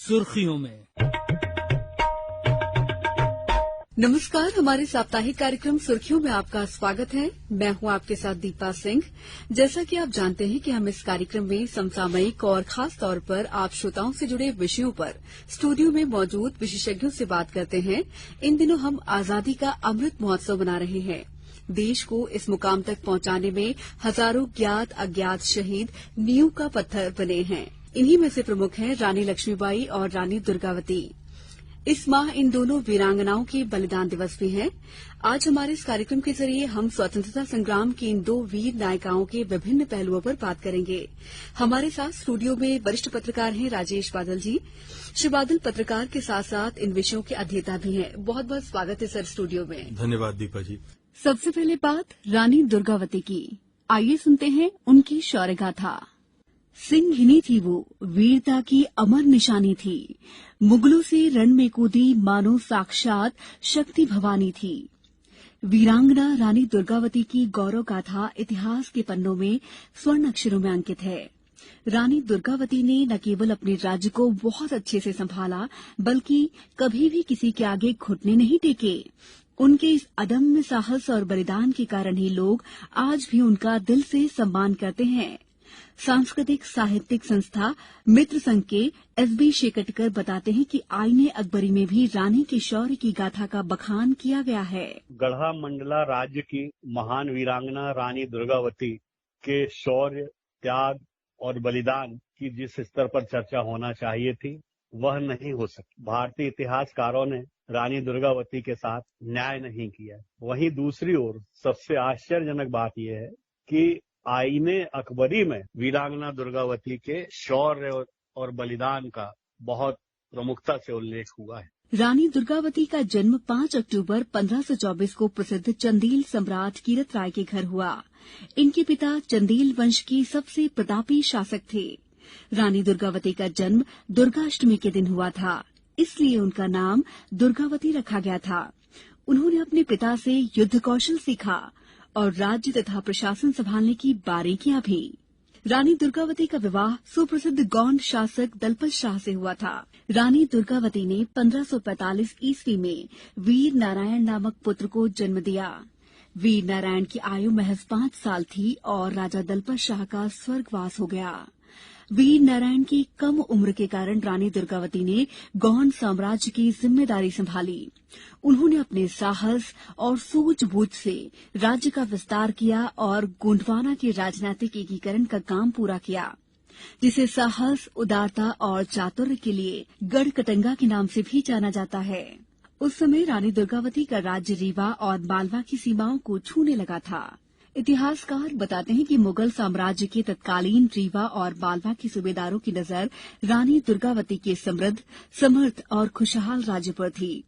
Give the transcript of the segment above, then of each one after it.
सुर्खियों में। नमस्कार, हमारे साप्ताहिक कार्यक्रम सुर्खियों में आपका स्वागत है। मैं हूं आपके साथ दीपा सिंह। जैसा कि आप जानते हैं कि हम इस कार्यक्रम में समसामयिक और खास तौर पर आप श्रोताओं से जुड़े विषयों पर स्टूडियो में मौजूद विशेषज्ञों से बात करते हैं। इन दिनों हम आजादी का अमृत महोत्सव मना रहे हैं। देश को इस मुकाम तक पहुंचाने में हजारों ज्ञात अज्ञात शहीद नींव का पत्थर बने हैं। इन्हीं में से प्रमुख हैं रानी लक्ष्मीबाई और रानी दुर्गावती। इस माह इन दोनों वीरांगनाओं के बलिदान दिवस भी है। आज हमारे इस कार्यक्रम के जरिए हम स्वतंत्रता संग्राम की इन दो वीर नायिकाओं के विभिन्न पहलुओं पर बात करेंगे। हमारे साथ स्टूडियो में वरिष्ठ पत्रकार हैं राजेश बादल जी। श्री बादल पत्रकार के साथ साथ इन विषयों के अध्येता भी हैं। बहुत बहुत स्वागत है सर स्टूडियो में। धन्यवाद दीपा जी। सबसे पहले बात रानी दुर्गावती की। आइए सुनते हैं उनकी शौर्य गाथा। सिंहिनी थी वो, वीरता की अमर निशानी थी। मुगलों से रण में कूदी मानो साक्षात शक्ति भवानी थी। वीरांगना रानी दुर्गावती की गौरव गाथा इतिहास के पन्नों में स्वर्ण अक्षरों में अंकित है। रानी दुर्गावती ने न केवल अपने राज्य को बहुत अच्छे से संभाला, बल्कि कभी भी किसी के आगे घुटने नहीं टेके। उनके इस अदम्य साहस और बलिदान के कारण ही लोग आज भी उनका दिल से सम्मान करते हैं। सांस्कृतिक साहित्यिक संस्था मित्र संघ के एसबी शेकटकर बताते हैं कि आईने अकबरी में भी रानी के शौर्य की गाथा का बखान किया गया है। गढ़ा मंडला राज्य की महान वीरांगना रानी दुर्गावती के शौर्य, त्याग और बलिदान की जिस स्तर पर चर्चा होना चाहिए थी, वह नहीं हो सकी। भारतीय इतिहासकारों ने रानी दुर्गावती के साथ न्याय नहीं किया। वहीं दूसरी ओर सबसे आश्चर्यजनक बात यह है कि आईने अकबरी में वीरांगना दुर्गावती के शौर्य और बलिदान का बहुत प्रमुखता से उल्लेख हुआ है। रानी दुर्गावती का जन्म 5 अक्टूबर 1524 को प्रसिद्ध चंदेल सम्राट कीरत राय के घर हुआ। इनके पिता चंदेल वंश के सबसे प्रतापी शासक थे। रानी दुर्गावती का जन्म दुर्गाष्टमी के दिन हुआ था, इसलिए उनका नाम दुर्गावती रखा गया था। उन्होंने अपने पिता से युद्ध कौशल सीखा और राज्य तथा प्रशासन संभालने की बारीकियां भी। रानी दुर्गावती का विवाह सुप्रसिद्ध गौंड शासक दलपत शाह से हुआ था। रानी दुर्गावती ने 1545 ईस्वी में वीर नारायण नामक पुत्र को जन्म दिया। वीर नारायण की आयु महज 5 साल थी और राजा दलपत शाह का स्वर्गवास हो गया। वीर नारायण की कम उम्र के कारण रानी दुर्गावती ने गौंड साम्राज्य की जिम्मेदारी संभाली। उन्होंने अपने साहस और सूझबूझ से राज्य का विस्तार किया और गोंडवाना के राजनीतिक एकीकरण का काम पूरा किया, जिसे साहस, उदारता और चातुर्य के लिए गढ़कटंगा के नाम से भी जाना जाता है। उस समय रानी दुर्गावती का राज्य रीवा और मालवा की सीमाओं को छूने लगा था। इतिहासकार बताते हैं कि मुगल साम्राज्य के तत्कालीन रीवा और मालवा के सूबेदारों की नजर रानी दुर्गावती के समृद्ध, समर्थ और खुशहाल राज्य पर थी।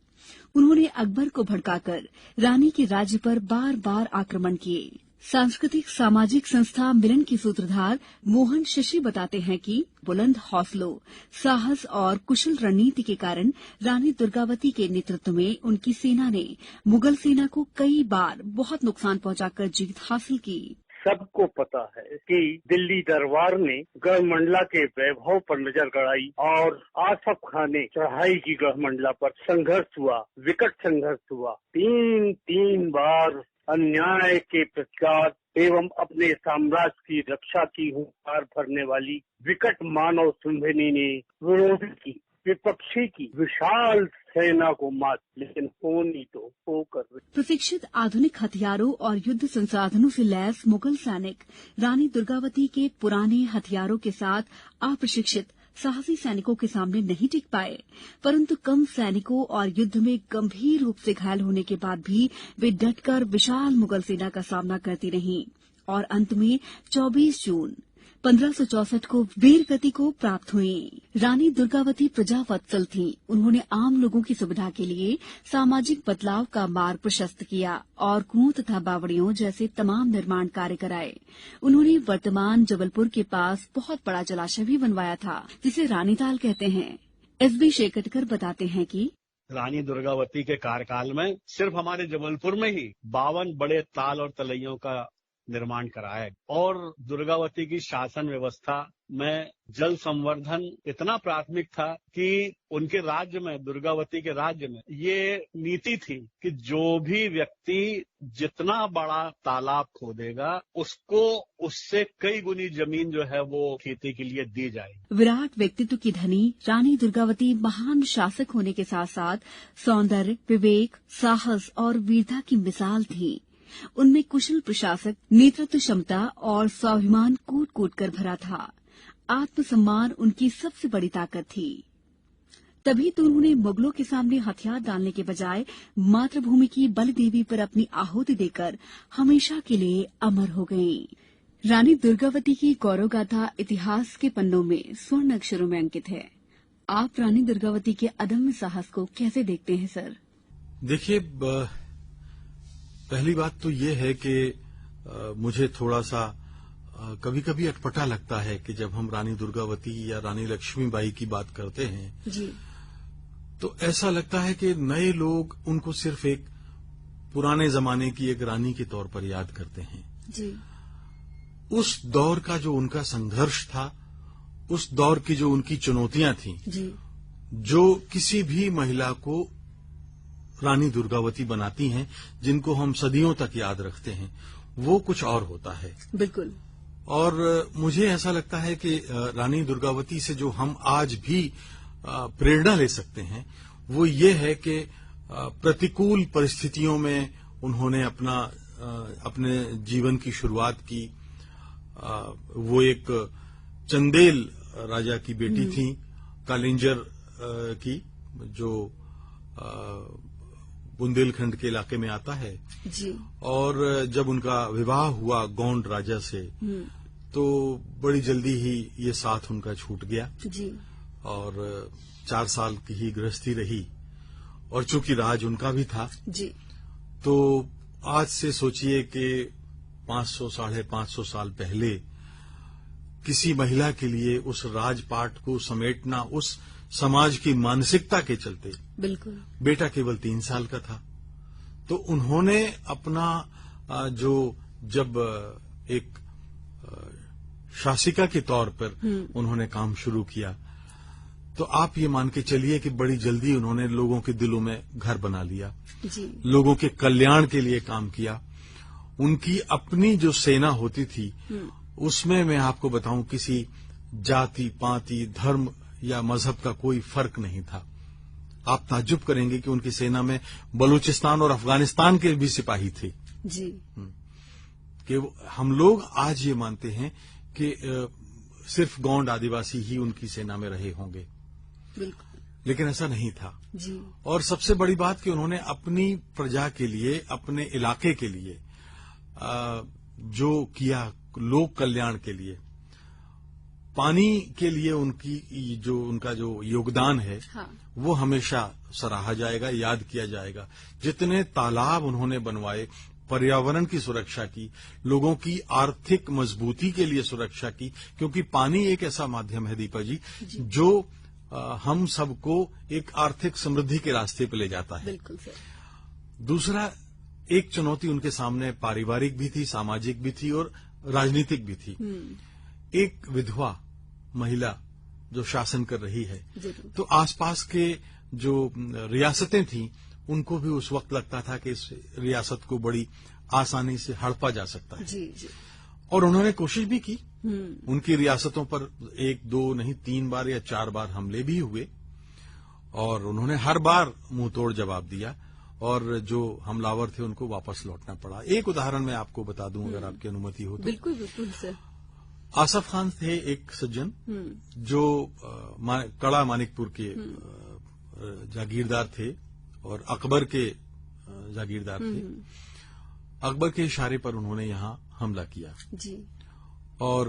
उन्होंने अकबर को भड़काकर रानी के राज्य पर बार बार आक्रमण किए। सांस्कृतिक सामाजिक संस्था मिलन के सूत्रधार मोहन शशि बताते हैं कि बुलंद हौसलों, साहस और कुशल रणनीति के कारण रानी दुर्गावती के नेतृत्व में उनकी सेना ने मुगल सेना को कई बार बहुत नुकसान पहुंचाकर जीत हासिल की। सबको पता है कि दिल्ली दरबार ने गढ़ मंडला के वैभव पर नजर गड़ाई और आसफ खां ने चढ़ाई की गढ़ मंडला पर। संघर्ष हुआ, विकट संघर्ष हुआ। तीन बार अन्याय के प्रतिकार एवं अपने साम्राज्य की रक्षा की हुंकार भरने वाली विकट मानव सिंहिनी ने विरोधी की, विपक्षी की विशाल सेना को मात, लेकिन होनी तो होकर। प्रशिक्षित आधुनिक हथियारों और युद्ध संसाधनों से लैस मुगल सैनिक रानी दुर्गावती के पुराने हथियारों के साथ अप्रशिक्षित साहसी सैनिकों के सामने नहीं टिक पाए, परंतु कम सैनिकों और युद्ध में गंभीर रूप से घायल होने के बाद भी वे डटकर विशाल मुगल सेना का सामना करती रहीं और अंत में 24 जून 1564 को वीर गति को प्राप्त हुई। रानी दुर्गावती प्रजावत्सल थीं। उन्होंने आम लोगों की सुविधा के लिए सामाजिक बदलाव का मार्ग प्रशस्त किया और कुओं तथा बावड़ियों जैसे तमाम निर्माण कार्य कराए। उन्होंने वर्तमान जबलपुर के पास बहुत बड़ा जलाशय भी बनवाया था, जिसे रानीताल कहते हैं। एसबी शेकटकर बताते हैं कि रानी दुर्गावती के कार्यकाल में सिर्फ हमारे जबलपुर में ही 52 बड़े ताल और तलैयों का निर्माण कराया और दुर्गावती की शासन व्यवस्था में जल संवर्धन इतना प्राथमिक था कि उनके राज्य में, दुर्गावती के राज्य में ये नीति थी कि जो भी व्यक्ति जितना बड़ा तालाब खोदेगा उसको उससे कई गुनी जमीन जो है वो खेती के लिए दी जाएगी। विराट व्यक्तित्व की धनी रानी दुर्गावती महान शासक होने के साथ साथ सौंदर्य, विवेक, साहस और वीरता की मिसाल थी। उनमें कुशल प्रशासक, नेतृत्व क्षमता और स्वाभिमान कूट-कूट कर भरा था। आत्मसम्मान उनकी सबसे बड़ी ताकत थी। तभी तो उन्होंने मुगलों के सामने हथियार डालने के बजाय मातृभूमि की बलि देवी पर अपनी आहुति देकर हमेशा के लिए अमर हो गईं। रानी दुर्गावती की गौरव गाथा इतिहास के पन्नों में स्वर्ण अक्षरों में अंकित है। आप रानी दुर्गावती के अदम्य साहस को कैसे देखते हैं सर? देखिए, पहली बात तो ये है कि मुझे थोड़ा सा कभी कभी अटपटा लगता है कि जब हम रानी दुर्गावती या रानी लक्ष्मीबाई की बात करते हैं जी। तो ऐसा लगता है कि नए लोग उनको सिर्फ एक पुराने जमाने की एक रानी के तौर पर याद करते हैं। जी। उस दौर का जो उनका संघर्ष था, उस दौर की जो उनकी चुनौतियां थीं, जी। जो किसी भी महिला को रानी दुर्गावती बनाती हैं, जिनको हम सदियों तक याद रखते हैं, वो कुछ और होता है। बिल्कुल। और मुझे ऐसा लगता है कि रानी दुर्गावती से जो हम आज भी प्रेरणा ले सकते हैं वो ये है कि प्रतिकूल परिस्थितियों में उन्होंने अपने जीवन की शुरुआत की। वो एक चंदेल राजा की बेटी थी, कालिंजर की, जो बुंदेलखंड के इलाके में आता है। जी। और जब उनका विवाह हुआ गोंड राजा से तो बड़ी जल्दी ही ये साथ उनका छूट गया। जी। और 4 साल की ही गृहस्थी रही और चूंकि राज उनका भी था। जी। तो आज से सोचिए कि 500 साढ़े 500 साल पहले किसी महिला के लिए उस राजपाट को समेटना, उस समाज की मानसिकता के चलते, बिल्कुल, बेटा केवल 3 साल का था, तो उन्होंने अपना जब एक शासिका के तौर पर उन्होंने काम शुरू किया, तो आप ये मान के चलिए कि बड़ी जल्दी उन्होंने लोगों के दिलों में घर बना लिया। जी। लोगों के कल्याण के लिए काम किया। उनकी अपनी जो सेना होती थी उसमें मैं आपको बताऊं किसी जाति, पाति, धर्म या मजहब का कोई फर्क नहीं था। आप ताज्जुब करेंगे कि उनकी सेना में बलूचिस्तान और अफगानिस्तान के भी सिपाही थे। जी। कि हम लोग आज ये मानते हैं कि सिर्फ गोंड आदिवासी ही उनकी सेना में रहे होंगे, बिल्कुल, लेकिन ऐसा नहीं था। जी। और सबसे बड़ी बात कि उन्होंने अपनी प्रजा के लिए, अपने इलाके के लिए जो किया, लोक कल्याण के लिए, पानी के लिए उनका जो योगदान है, हाँ, वो हमेशा सराहा जाएगा, याद किया जाएगा। जितने तालाब उन्होंने बनवाए, पर्यावरण की सुरक्षा की, लोगों की आर्थिक मजबूती के लिए सुरक्षा की, क्योंकि पानी एक ऐसा माध्यम है दीपा जी जो हम सबको एक आर्थिक समृद्धि के रास्ते पर ले जाता है। बिल्कुल सर। दूसरा, एक चुनौती उनके सामने पारिवारिक भी थी, सामाजिक भी थी और राजनीतिक भी थी। एक विधवा महिला जो शासन कर रही है, तो आसपास के जो रियासतें थीं उनको भी उस वक्त लगता था कि इस रियासत को बड़ी आसानी से हड़पा जा सकता है। जी, जी। और उन्होंने कोशिश भी की। उनकी रियासतों पर 1, 2 नहीं 3 बार या 4 बार हमले भी हुए और उन्होंने हर बार मुंहतोड़ जवाब दिया और जो हमलावर थे उनको वापस लौटना पड़ा। एक उदाहरण मैं आपको बता दूं अगर आपकी अनुमति हो तो। बिल्कुल बिल्कुल सर। आसफ खान थे एक सज्जन जो कड़ा मानिकपुर के जागीरदार थे और अकबर के जागीरदार थे। अकबर के इशारे पर उन्होंने यहां हमला किया। जी। और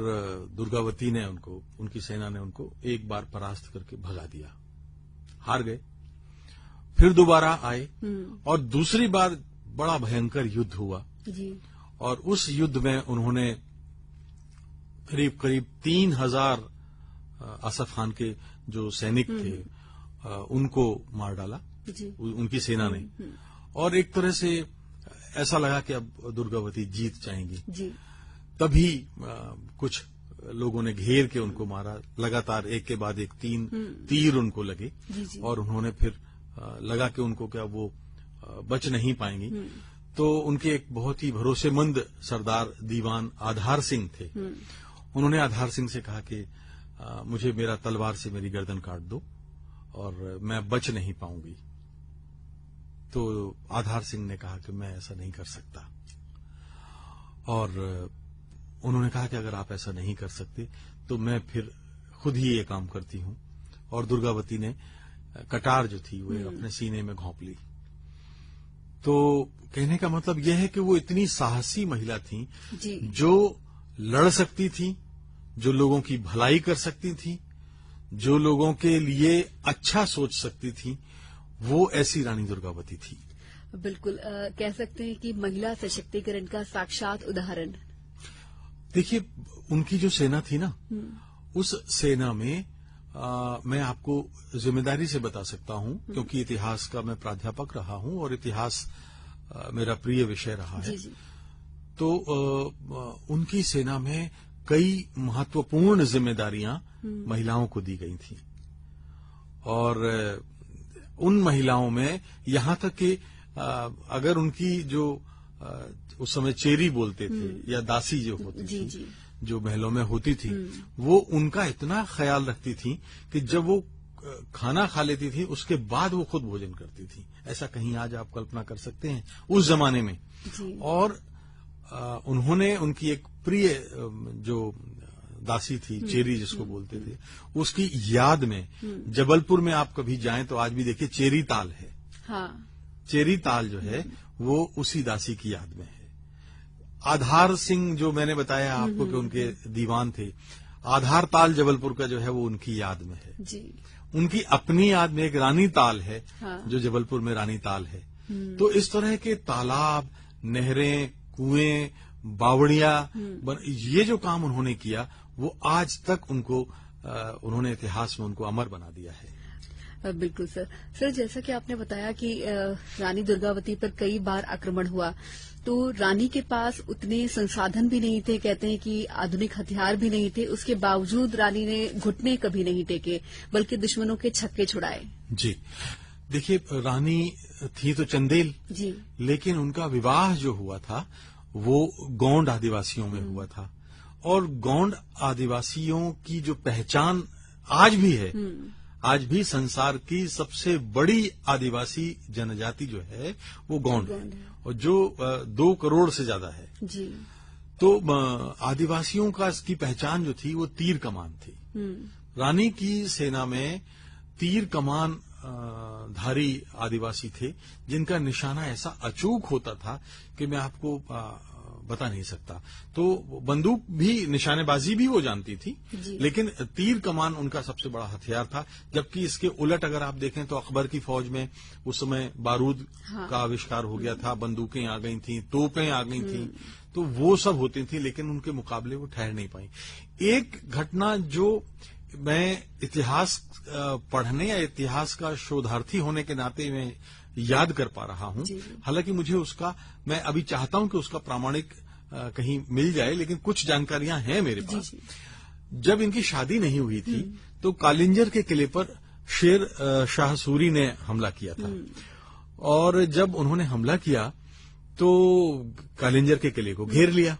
दुर्गावती ने उनकी सेना ने उनको एक बार परास्त करके भगा दिया, हार गए। फिर दोबारा आए और दूसरी बार बड़ा भयंकर युद्ध हुआ। जी। और उस युद्ध में उन्होंने करीब करीब 3000 आसफ खान के जो सैनिक थे उनको मार डाला। जी। उनकी सेना ने। और एक तरह से ऐसा लगा कि अब दुर्गावती जीत जाएंगी। जी। तभी कुछ लोगों ने घेर के उनको मारा, लगातार एक के बाद एक 3 तीर उनको लगे। जी। और उन्होंने फिर लगा कि उनको क्या वो बच नहीं पाएंगी, तो उनके एक बहुत ही भरोसेमंद सरदार दीवान आधार सिंह थे। उन्होंने आधार सिंह से कहा कि मुझे मेरा तलवार से मेरी गर्दन काट दो और मैं बच नहीं पाऊंगी। तो आधार सिंह ने कहा कि मैं ऐसा नहीं कर सकता, और उन्होंने कहा कि अगर आप ऐसा नहीं कर सकते तो मैं फिर खुद ही ये काम करती हूं। और दुर्गावती ने कटार जो थी वो अपने सीने में घोंप ली। तो कहने का मतलब यह है कि वो इतनी साहसी महिला थी जो लड़ सकती थी, जो लोगों की भलाई कर सकती थी, जो लोगों के लिए अच्छा सोच सकती थी, वो ऐसी रानी दुर्गावती थी। बिल्कुल कह सकते हैं कि महिला सशक्तिकरण का साक्षात उदाहरण। देखिए, उनकी जो सेना थी ना, उस सेना में मैं आपको जिम्मेदारी से बता सकता हूं, क्योंकि इतिहास का मैं प्राध्यापक रहा हूं और इतिहास मेरा प्रिय विषय रहा है। जी। तो उनकी सेना में कई महत्वपूर्ण जिम्मेदारियां महिलाओं को दी गई थी, और उन महिलाओं में यहां तक कि अगर उनकी जो उस समय चेरी बोलते थे या दासी जो होती थी, जो महलों में होती थी, वो उनका इतना ख्याल रखती थी कि जब वो खाना खा लेती थी उसके बाद वो खुद भोजन करती थी। ऐसा कहीं आज आप कल्पना कर सकते हैं उस जमाने में। और उन्होंने उनकी एक प्रिय जो दासी थी, चेरी जिसको बोलते थे, उसकी याद में जबलपुर में आप कभी जाएं तो आज भी देखिए चेरी ताल है। हाँ। चेरी ताल जो है वो उसी दासी की याद में है। आधार सिंह जो मैंने बताया आपको कि उनके दीवान थे, आधार ताल जबलपुर का जो है वो उनकी याद में है। जी। उनकी अपनी याद में एक रानी ताल है। हाँ। जो जबलपुर में रानी ताल है। तो इस तरह के तालाब, नहरें, कुएं, बावड़िया, ये जो काम उन्होंने किया वो आज तक उन्होंने इतिहास में उनको अमर बना दिया है। बिल्कुल सर, जैसा कि आपने बताया कि रानी दुर्गावती पर कई बार आक्रमण हुआ, तो रानी के पास उतने संसाधन भी नहीं थे, कहते हैं कि आधुनिक हथियार भी नहीं थे, उसके बावजूद रानी ने घुटने कभी नहीं टेके, बल्कि दुश्मनों के छक्के छुड़ाए। जी, देखिए, रानी थी तो चंदेल जी, लेकिन उनका विवाह जो हुआ था वो गोंड आदिवासियों में हुआ था, और गोंड आदिवासियों की जो पहचान आज भी है, आज भी संसार की सबसे बड़ी आदिवासी जनजाति जो है वो गोंड है, और जो 2 करोड़ से ज्यादा है। जी। तो आदिवासियों का इसकी पहचान जो थी वो तीर कमान थी। रानी की सेना में तीर कमान धारी आदिवासी थे, जिनका निशाना ऐसा अचूक होता था कि मैं आपको बता नहीं सकता। तो बंदूक भी, निशानेबाजी भी वो जानती थी, लेकिन तीर कमान उनका सबसे बड़ा हथियार था। जबकि इसके उलट अगर आप देखें तो अकबर की फौज में उस समय बारूद का आविष्कार हो गया था, बंदूकें आ गई थी, तोपें आ गई थी, तो वो सब होती थी, लेकिन उनके मुकाबले वो ठहर नहीं पाई। एक घटना जो मैं इतिहास पढ़ने या इतिहास का शोधार्थी होने के नाते में याद कर पा रहा हूं, हालांकि मुझे उसका, मैं अभी चाहता हूं कि उसका प्रामाणिक कहीं मिल जाए, लेकिन कुछ जानकारियां हैं मेरे पास। जब इनकी शादी नहीं हुई थी तो कालिंजर के किले पर शेर शाह सूरी ने हमला किया था, और जब उन्होंने हमला किया तो कालिंजर के किले को घेर लिया।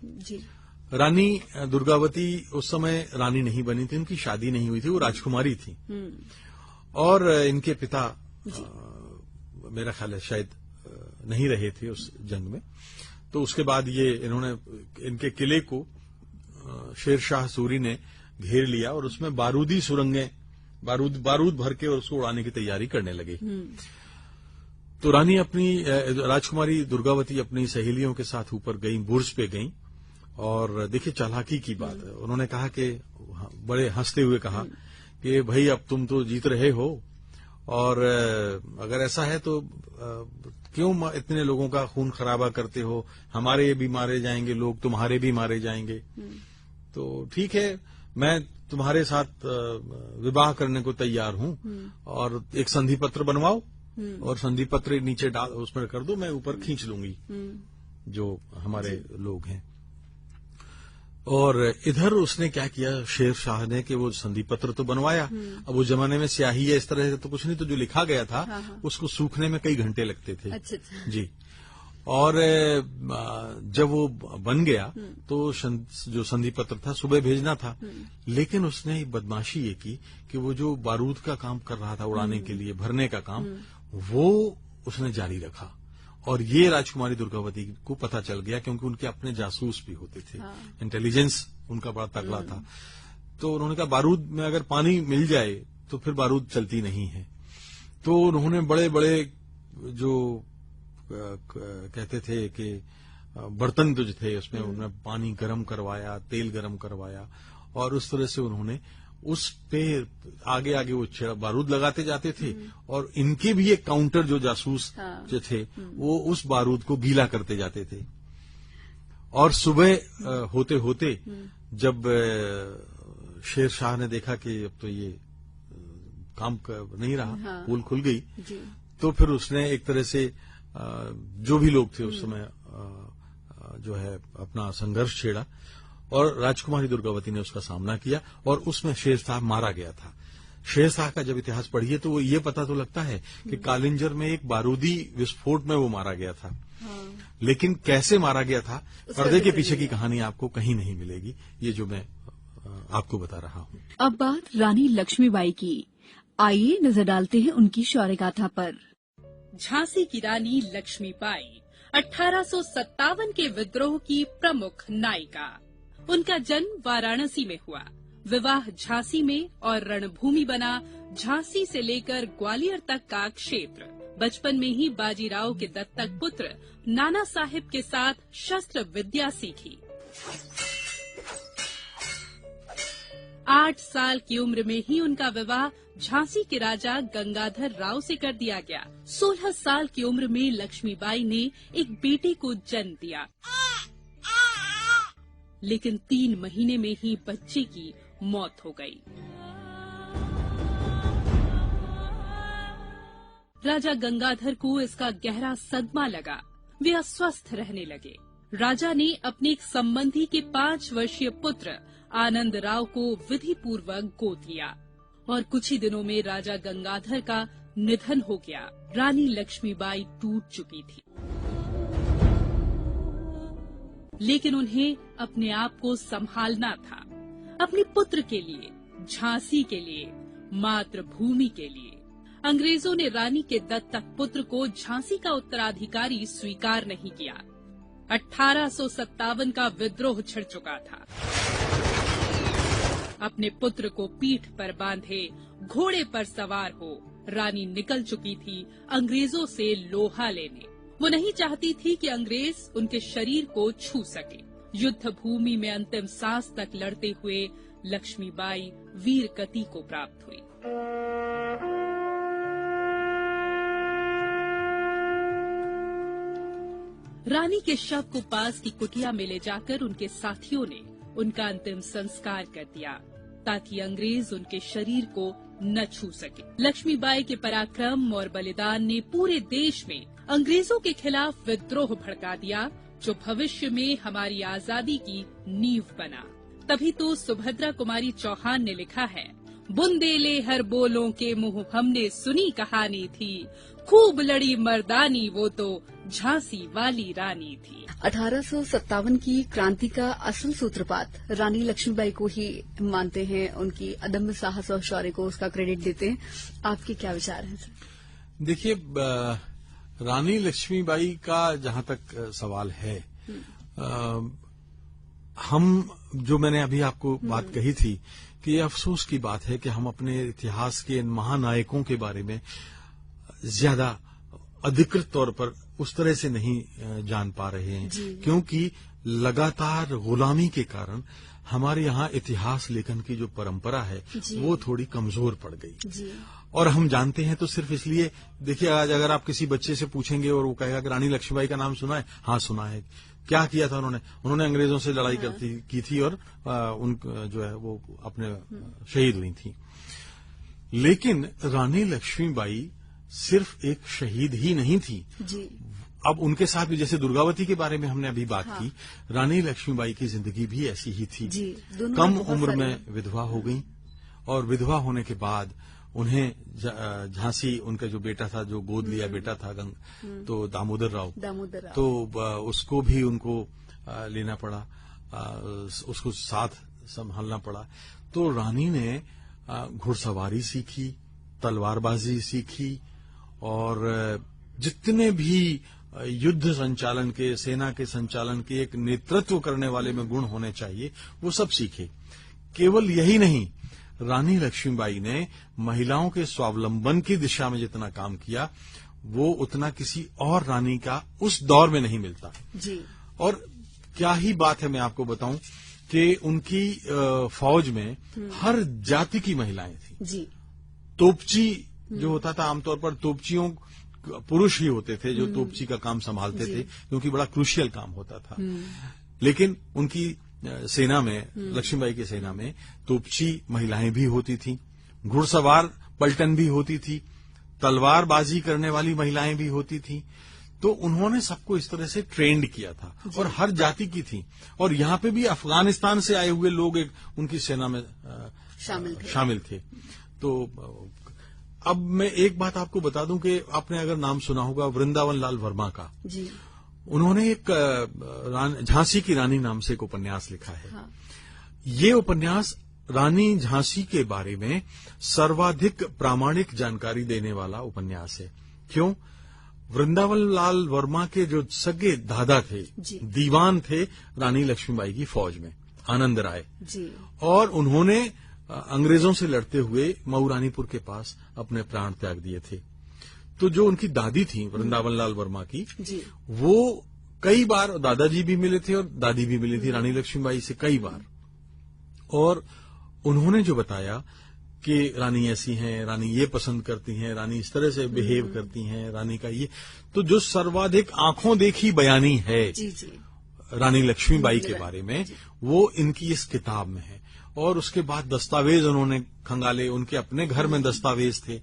रानी दुर्गावती उस समय रानी नहीं बनी थी, उनकी शादी नहीं हुई थी, वो राजकुमारी थी, और इनके पिता मेरा ख्याल है शायद नहीं रहे थे उस जंग में। तो उसके बाद इनके किले को शेर शाह सूरी ने घेर लिया, और उसमें बारूदी सुरंगें, बारूद भर के और उसको उड़ाने की तैयारी करने लगे। तो रानी राजकुमारी दुर्गावती अपनी सहेलियों के साथ ऊपर गई, बुर्ज पे गई, और देखिए चालाकी की बात है, उन्होंने कहा कि, बड़े हंसते हुए कहा कि भाई अब तुम तो जीत रहे हो, और अगर ऐसा है तो क्यों इतने लोगों का खून खराबा करते हो, हमारे भी मारे जाएंगे लोग, तुम्हारे भी मारे जाएंगे, तो ठीक है, मैं तुम्हारे साथ विवाह करने को तैयार हूं, और एक संधि पत्र बनवाओ और संधि पत्र नीचे डाल, उसमें कर दो, मैं ऊपर खींच लूंगी। जो हमारे लोग हैं। और इधर उसने क्या किया शेर शाह ने कि वो संधि पत्र तो बनवाया। अब उस जमाने में स्याही है इस तरह से तो कुछ नहीं, तो जो लिखा गया था उसको सूखने में कई घंटे लगते थे। अच्छा। जी। और जब वो बन गया तो जो संधि पत्र था सुबह भेजना था, लेकिन उसने बदमाशी ये की कि वो जो बारूद का काम कर रहा था उड़ाने के लिए, भरने का काम, वो उसने जारी रखा। और ये राजकुमारी दुर्गावती को पता चल गया, क्योंकि उनके अपने जासूस भी होते थे। इंटेलिजेंस उनका बड़ा तगड़ा था। तो उन्होंने कहा बारूद में अगर पानी मिल जाए तो फिर बारूद चलती नहीं है। तो उन्होंने बड़े बड़े जो कहते थे कि बर्तन जो थे उसमें उन्होंने पानी गर्म करवाया, तेल गर्म करवाया, और उस तरह से उन्होंने उस पे आगे आगे वो बारूद लगाते जाते थे। और इनके भी एक काउंटर जो जासूस जो थे वो उस बारूद को गीला करते जाते थे। और सुबह होते होते जब शेर शाह ने देखा कि अब तो ये काम नहीं रहा, पोल खुल गई, तो फिर उसने एक तरह से जो भी लोग थे उस समय जो है अपना संघर्ष छेड़ा, और राजकुमारी दुर्गावती ने उसका सामना किया, और उसमें शेर शाह मारा गया था। शेर शाह का जब इतिहास पढ़िए तो वो ये पता तो लगता है कि कालिंजर में एक बारूदी विस्फोट में वो मारा गया था। लेकिन कैसे मारा गया था, पर्दे के पीछे की कहानी आपको कहीं नहीं मिलेगी, ये जो मैं आपको बता रहा हूँ। अब बात रानी लक्ष्मीबाई की। आइए नजर डालते हैं उनकी शौर्य गाथा पर। झांसी की रानी लक्ष्मीबाई 1857 के विद्रोह की प्रमुख नायिका। उनका जन्म वाराणसी में हुआ, विवाह झांसी में, और रणभूमि बना झांसी से लेकर ग्वालियर तक का क्षेत्र। बचपन में ही बाजीराव के दत्तक पुत्र नाना साहिब के साथ शस्त्र विद्या सीखी। 8 साल की उम्र में ही उनका विवाह झांसी के राजा गंगाधर राव से कर दिया गया। 16 साल की उम्र में लक्ष्मीबाई ने एक बेटे को जन्म दिया, लेकिन 3 महीने में ही बच्चे की मौत हो गई। राजा गंगाधर को इसका गहरा सदमा लगा। वे अस्वस्थ रहने लगे। राजा ने अपने एक संबंधी के 5 वर्षीय पुत्र आनंद राव को विधि पूर्वक गोद लिया, और कुछ ही दिनों में राजा गंगाधर का निधन हो गया। रानी लक्ष्मीबाई टूट चुकी थी, लेकिन उन्हें अपने आप को संभालना था, अपने पुत्र के लिए, झांसी के लिए, मातृभूमि के लिए। अंग्रेजों ने रानी के दत्तक पुत्र को झांसी का उत्तराधिकारी स्वीकार नहीं किया। 1857 का विद्रोह छिड़ चुका था। अपने पुत्र को पीठ पर बांधे घोड़े पर सवार हो रानी निकल चुकी थी अंग्रेजों से लोहा लेने। वो नहीं चाहती थी कि अंग्रेज उनके शरीर को छू सके। युद्ध भूमि में अंतिम सांस तक लड़ते हुए लक्ष्मीबाई वीर गति को प्राप्त हुई। रानी के शव को पास की कुटिया में ले जाकर उनके साथियों ने उनका अंतिम संस्कार कर दिया, ताकि अंग्रेज उनके शरीर को न छू सके। लक्ष्मीबाई के पराक्रम और बलिदान ने पूरे देश में अंग्रेजों के खिलाफ विद्रोह भड़का दिया, जो भविष्य में हमारी आजादी की नींव बना। तभी तो सुभद्रा कुमारी चौहान ने लिखा है, बुंदेले हर बोलों के मुंह हमने सुनी कहानी थी, खूब लड़ी मर्दानी वो तो झांसी वाली रानी थी। 1857 की क्रांति का असल सूत्रपात रानी लक्ष्मीबाई को ही मानते हैं, उनकी अदम्य साहस और शौर्य को उसका क्रेडिट देते हैं। आपके क्या विचार हैं सर? देखिए, रानी लक्ष्मीबाई का जहां तक सवाल है, हम जो मैंने अभी आपको बात कही थी कि अफसोस की बात है कि हम अपने इतिहास के इन महानायकों के बारे में ज्यादा अधिकृत तौर पर उस तरह से नहीं जान पा रहे हैं, क्योंकि लगातार गुलामी के कारण हमारे यहाँ इतिहास लेखन की जो परंपरा है वो थोड़ी कमजोर पड़ गई। और हम जानते हैं तो सिर्फ इसलिए, देखिए आज अगर आप किसी बच्चे से पूछेंगे और वो कहेगा कि रानी लक्ष्मीबाई का नाम सुना है, हाँ सुना है। क्या किया था उन्होंने अंग्रेजों से लड़ाई की थी और उन जो है वो अपने शहीद हुई थी। लेकिन रानी लक्ष्मीबाई सिर्फ एक शहीद ही नहीं थी, अब उनके साथ भी, जैसे दुर्गावती के बारे में हमने अभी बात की, रानी लक्ष्मीबाई की जिंदगी भी ऐसी ही थी। कम उम्र में विधवा हो गई और विधवा होने के बाद उन्हें झांसी, उनका जो बेटा था, जो गोद लिया बेटा था तो दामोदर राव, तो उसको भी उनको लेना पड़ा, उसको साथ संभालना पड़ा। तो रानी ने घुड़सवारी सीखी, तलवारबाजी सीखी और जितने भी युद्ध संचालन के, सेना के संचालन के एक नेतृत्व करने वाले में गुण होने चाहिए, वो सब सीखे। केवल यही नहीं, रानी लक्ष्मीबाई ने महिलाओं के स्वावलंबन की दिशा में जितना काम किया, वो उतना किसी और रानी का उस दौर में नहीं मिलता जी। और क्या ही बात है, मैं आपको बताऊं कि उनकी फौज में हर जाति की महिलाएं थी जी। तोपची जो होता था, आमतौर पर तोपचियों पुरुष ही होते थे जो तोपची का काम संभालते थे, क्योंकि बड़ा क्रूशियल काम होता था। लेकिन उनकी सेना में, लक्ष्मीबाई की सेना में तोपची महिलाएं भी होती थी, घुड़सवार पलटन भी होती थी, तलवारबाजी करने वाली महिलाएं भी होती थी। तो उन्होंने सबको इस तरह से ट्रेंड किया था और हर जाति की थी। और यहाँ पे भी अफगानिस्तान से आए हुए लोग उनकी सेना में शामिल थे। तो अब मैं एक बात आपको बता दूं कि आपने अगर नाम सुना होगा वृंदावन लाल वर्मा का जी। उन्होंने एक झांसी की रानी नाम से एक उपन्यास लिखा है। हाँ। ये उपन्यास रानी झांसी के बारे में सर्वाधिक प्रामाणिक जानकारी देने वाला उपन्यास है। क्यों? वृंदावन लाल वर्मा के जो सगे दादा थे, दीवान थे रानी लक्ष्मीबाई की फौज में, आनंद राय जी। और उन्होंने अंग्रेजों से लड़ते हुए मऊरानीपुर के पास अपने प्राण त्याग दिए थे। तो जो उनकी दादी थी वृंदावन लाल वर्मा की जी। वो कई बार दादाजी भी मिले थे और दादी भी मिली थी रानी लक्ष्मीबाई से कई बार। और उन्होंने जो बताया कि रानी ऐसी हैं, रानी ये पसंद करती हैं, रानी इस तरह से बिहेव करती हैं, रानी का ये, तो जो सर्वाधिक आंखों देखी बयानी है जी जी। रानी लक्ष्मीबाई के बारे में, वो इनकी इस किताब में है। और उसके बाद दस्तावेज उन्होंने खंगाले, उनके अपने घर में दस्तावेज थे,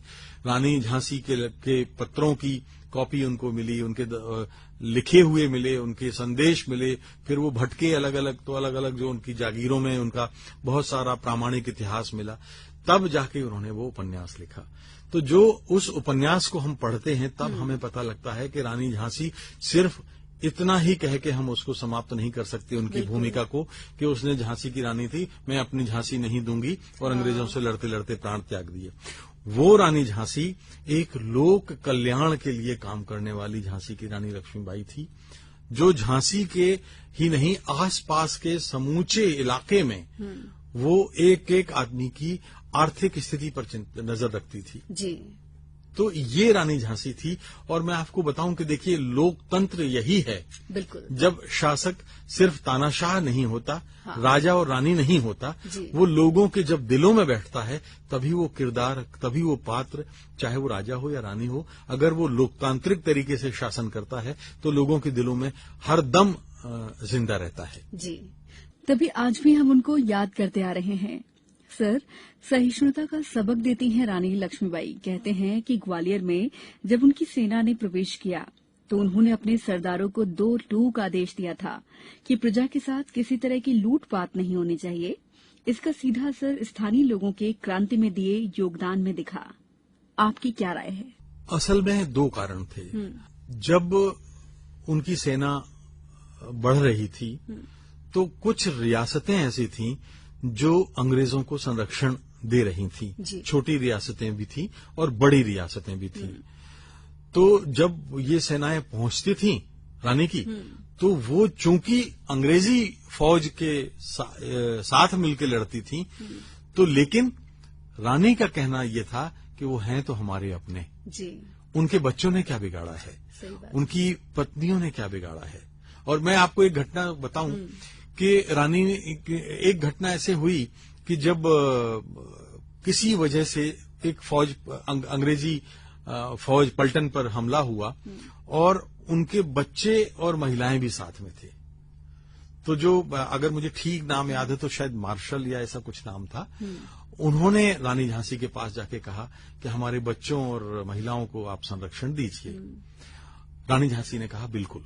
रानी झांसी के पत्रों की कॉपी उनको मिली, उनके लिखे हुए मिले, उनके संदेश मिले, फिर वो भटके अलग अलग जो उनकी जागीरों में उनका बहुत सारा प्रामाणिक इतिहास मिला, तब जाके उन्होंने वो उपन्यास लिखा। तो जो उस उपन्यास को हम पढ़ते हैं तब हमें पता लगता है कि रानी झांसी सिर्फ इतना ही कह के हम उसको समाप्त नहीं कर सकते उनकी भूमिका को कि उसने झांसी की रानी थी, मैं अपनी झांसी नहीं दूंगी, और अंग्रेजों से लड़ते लड़ते प्राण त्याग दिए। वो रानी झांसी एक लोक कल्याण के लिए काम करने वाली झांसी की रानी लक्ष्मीबाई थी, जो झांसी के ही नहीं आसपास के समूचे इलाके में वो एक एक आदमी की आर्थिक स्थिति पर नजर रखती थी जी। तो ये रानी झांसी थी। और मैं आपको बताऊं कि देखिए, लोकतंत्र यही है बिल्कुल, जब शासक सिर्फ तानाशाह नहीं होता, हाँ। राजा और रानी नहीं होता, वो लोगों के जब दिलों में बैठता है, तभी वो किरदार, तभी वो पात्र, चाहे वो राजा हो या रानी हो, अगर वो लोकतांत्रिक तरीके से शासन करता है तो लोगों के दिलों में हर दम जिंदा रहता है जी। तभी आज भी हम उनको याद करते आ रहे हैं। सर, सहिष्णुता का सबक देती हैं रानी लक्ष्मीबाई। कहते हैं कि ग्वालियर में जब उनकी सेना ने प्रवेश किया तो उन्होंने अपने सरदारों को 2 टूक आदेश दिया था कि प्रजा के साथ किसी तरह की लूटपाट नहीं होनी चाहिए। इसका सीधा असर स्थानीय लोगों के क्रांति में दिए योगदान में दिखा। आपकी क्या राय है? असल में 2 कारण थे। जब उनकी सेना बढ़ रही थी तो कुछ रियासतें ऐसी थीं जो अंग्रेजों को संरक्षण दे रही थीं। छोटी रियासतें भी थीं और बड़ी रियासतें भी थीं। तो जब ये सेनाएं पहुंचती थीं रानी की, तो वो चूंकि अंग्रेजी फौज के साथ मिलकर लड़ती थीं, तो लेकिन रानी का कहना यह था कि वो हैं तो हमारे अपने जी। उनके बच्चों ने क्या बिगाड़ा है, उनकी पत्नियों ने क्या बिगाड़ा है। और मैं आपको एक घटना बताऊं कि रानी एक घटना ऐसे हुई कि जब किसी वजह से एक फौज, अंग्रेजी फौज पलटन पर हमला हुआ और उनके बच्चे और महिलाएं भी साथ में थे। तो जो, अगर मुझे ठीक नाम याद है तो शायद मार्शल या ऐसा कुछ नाम था, उन्होंने रानी झांसी के पास जाके कहा कि हमारे बच्चों और महिलाओं को आप संरक्षण दीजिए। रानी झांसी ने कहा बिल्कुल।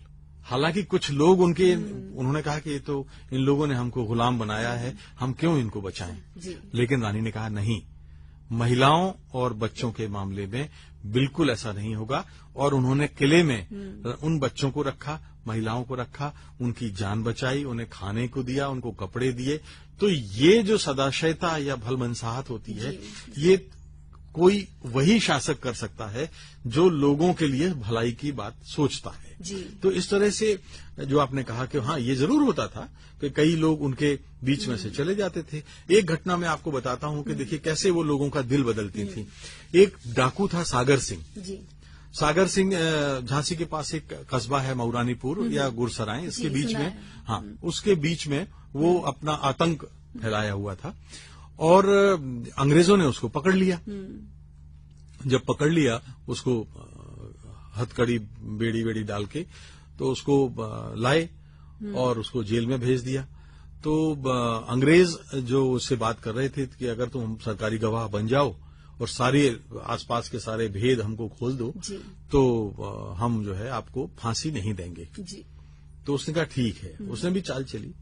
हालांकि कुछ लोग उन्होंने कहा कि ये तो इन लोगों ने हमको गुलाम बनाया है, हम क्यों इनको बचाएं। लेकिन रानी ने कहा नहीं, महिलाओं और बच्चों के मामले में बिल्कुल ऐसा नहीं होगा। और उन्होंने किले में उन बच्चों को रखा, महिलाओं को रखा, उनकी जान बचाई, उन्हें खाने को दिया, उनको कपड़े दिए। तो ये जो सदाशयता या भलमनसाहत होती है, ये कोई वही शासक कर सकता है जो लोगों के लिए भलाई की बात सोचता है। तो इस तरह से जो आपने कहा कि हाँ, ये जरूर होता था कि कई लोग उनके बीच में से चले जाते थे। एक घटना मैं आपको बताता हूं कि देखिए कैसे वो लोगों का दिल बदलती थी। एक डाकू था सागर सिंह। सागर सिंह झांसी के पास एक कस्बा है मऊरानीपुर या गुरसराय, इसके बीच में, हाँ, उसके बीच में वो अपना आतंक फैलाया हुआ था और अंग्रेजों ने उसको पकड़ लिया। जब पकड़ लिया उसको हथकड़ी बेड़ी वेड़ी डाल के तो उसको लाए और उसको जेल में भेज दिया। तो अंग्रेज जो उससे बात कर रहे थे कि अगर तुम सरकारी गवाह बन जाओ और सारे आसपास के सारे भेद हमको खोल दो तो हम जो है आपको फांसी नहीं देंगे। तो उसने कहा ठीक है। उसने भी चाल चली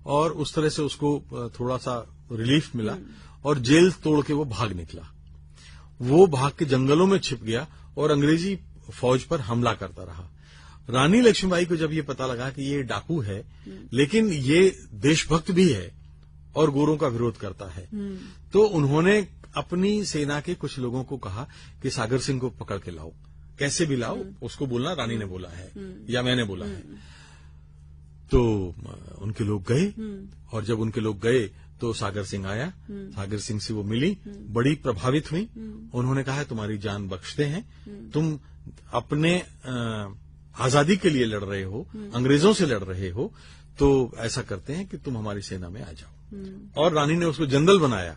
और उस तरह से उसको थोड़ा सा रिलीफ मिला और जेल तोड़ के वो भाग निकला। वो भाग के जंगलों में छिप गया और अंग्रेजी फौज पर हमला करता रहा। रानी लक्ष्मीबाई को जब ये पता लगा कि ये डाकू है लेकिन ये देशभक्त भी है और गोरों का विरोध करता है, तो उन्होंने अपनी सेना के कुछ लोगों को कहा कि सागर सिंह को पकड़ के लाओ, कैसे भी लाओ, उसको बोलना रानी ने बोला है या मैंने बोला है। तो उनके लोग गए और जब उनके लोग गए तो सागर सिंह आया। सागर सिंह से वो मिली, बड़ी प्रभावित हुई। उन्होंने कहा तुम्हारी जान बख्शते हैं, तुम अपने आजादी के लिए लड़ रहे हो, अंग्रेजों से लड़ रहे हो, तो ऐसा करते हैं कि तुम हमारी सेना में आ जाओ। और रानी ने उसको जनरल बनाया।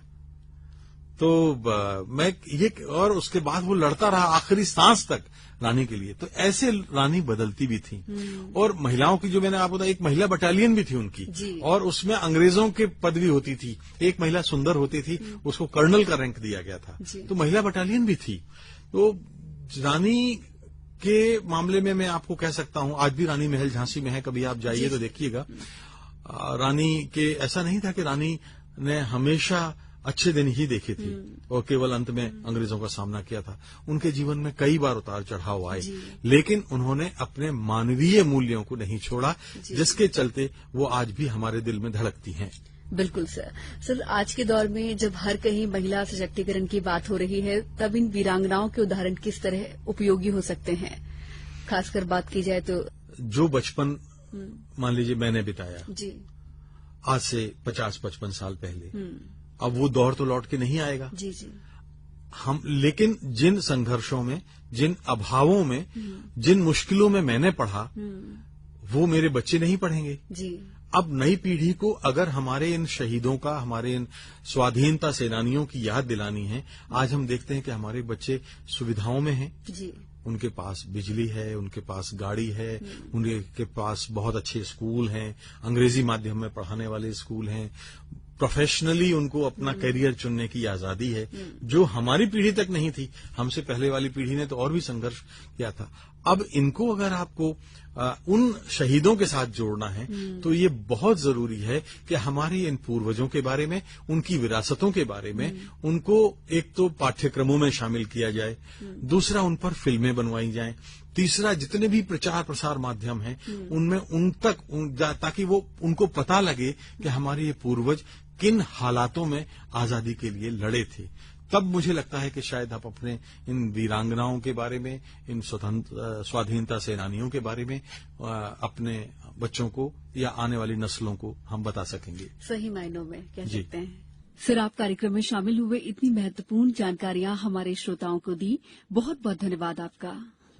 तो मैं ये, और उसके बाद वो लड़ता रहा आखिरी सांस तक रानी के लिए। तो ऐसे रानी बदलती भी थी। और महिलाओं की जो मैंने आपको बताया, एक महिला बटालियन भी थी उनकी और उसमें अंग्रेजों के पद भी होती थी। एक महिला सुंदर होती थी, उसको कर्नल का रैंक दिया गया था। तो महिला बटालियन भी थी। तो रानी के मामले में मैं आपको कह सकता हूं, आज भी रानी महल झांसी में है, कभी आप जाइए तो देखिएगा। रानी के ऐसा नहीं था कि रानी ने हमेशा अच्छे दिन ही देखे थे और केवल अंत में अंग्रेजों का सामना किया था। उनके जीवन में कई बार उतार चढ़ाव आए, लेकिन उन्होंने अपने मानवीय मूल्यों को नहीं छोड़ा, जिसके चलते वो आज भी हमारे दिल में धड़कती हैं। बिल्कुल सर, आज के दौर में जब हर कहीं महिला सशक्तिकरण की बात हो रही है, तब इन वीरांगनाओं के उदाहरण किस तरह उपयोगी हो सकते हैं? खासकर बात की जाए तो जो बचपन मान लीजिए मैंने बिताया आज से 50-55 साल पहले, अब वो दौर तो लौट के नहीं आएगा। हम लेकिन जिन संघर्षों में, जिन अभावों में, जिन मुश्किलों में मैंने पढ़ा, वो मेरे बच्चे नहीं पढ़ेंगे। अब नई पीढ़ी को अगर हमारे इन शहीदों का, हमारे इन स्वाधीनता सेनानियों की याद दिलानी है, आज हम देखते हैं कि हमारे बच्चे सुविधाओं में हैं। उनके पास बिजली है, उनके पास गाड़ी है, उनके पास बहुत अच्छे स्कूल हैं, अंग्रेजी माध्यम में पढ़ाने वाले स्कूल हैं, प्रोफेशनली उनको अपना करियर चुनने की आजादी है, जो हमारी पीढ़ी तक नहीं थी। हमसे पहले वाली पीढ़ी ने तो और भी संघर्ष किया था। अब इनको अगर आपको उन शहीदों के साथ जोड़ना है तो ये बहुत जरूरी है कि हमारे इन पूर्वजों के बारे में, उनकी विरासतों के बारे में उनको एक तो पाठ्यक्रमों में शामिल किया जाए, दूसरा उन पर फिल्में बनवाई जाएं, तीसरा जितने भी प्रचार प्रसार माध्यम हैं उनमें उन तक ताकि वो उनको पता लगे कि हमारे ये पूर्वज किन हालातों में आजादी के लिए लड़े थे। तब मुझे लगता है कि शायद आप अपने इन वीरांगनाओं के बारे में, इन स्वाधीनता सेनानियों के बारे में अपने बच्चों को या आने वाली नस्लों को हम बता सकेंगे। सही मायनों में कह सकते हैं। सर, आप कार्यक्रम में शामिल हुए, इतनी महत्वपूर्ण जानकारियां हमारे श्रोताओं को दी, बहुत बहुत धन्यवाद आपका।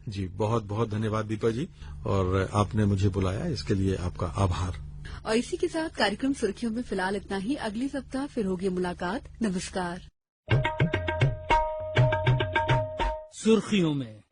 जी, बहुत बहुत धन्यवाद दीपा जी, और आपने मुझे बुलाया इसके लिए आपका आभार। और इसी के साथ कार्यक्रम सुर्खियों में फिलहाल इतना ही। अगले सप्ताह फिर होगी मुलाकात। नमस्कार। सुर्खियों में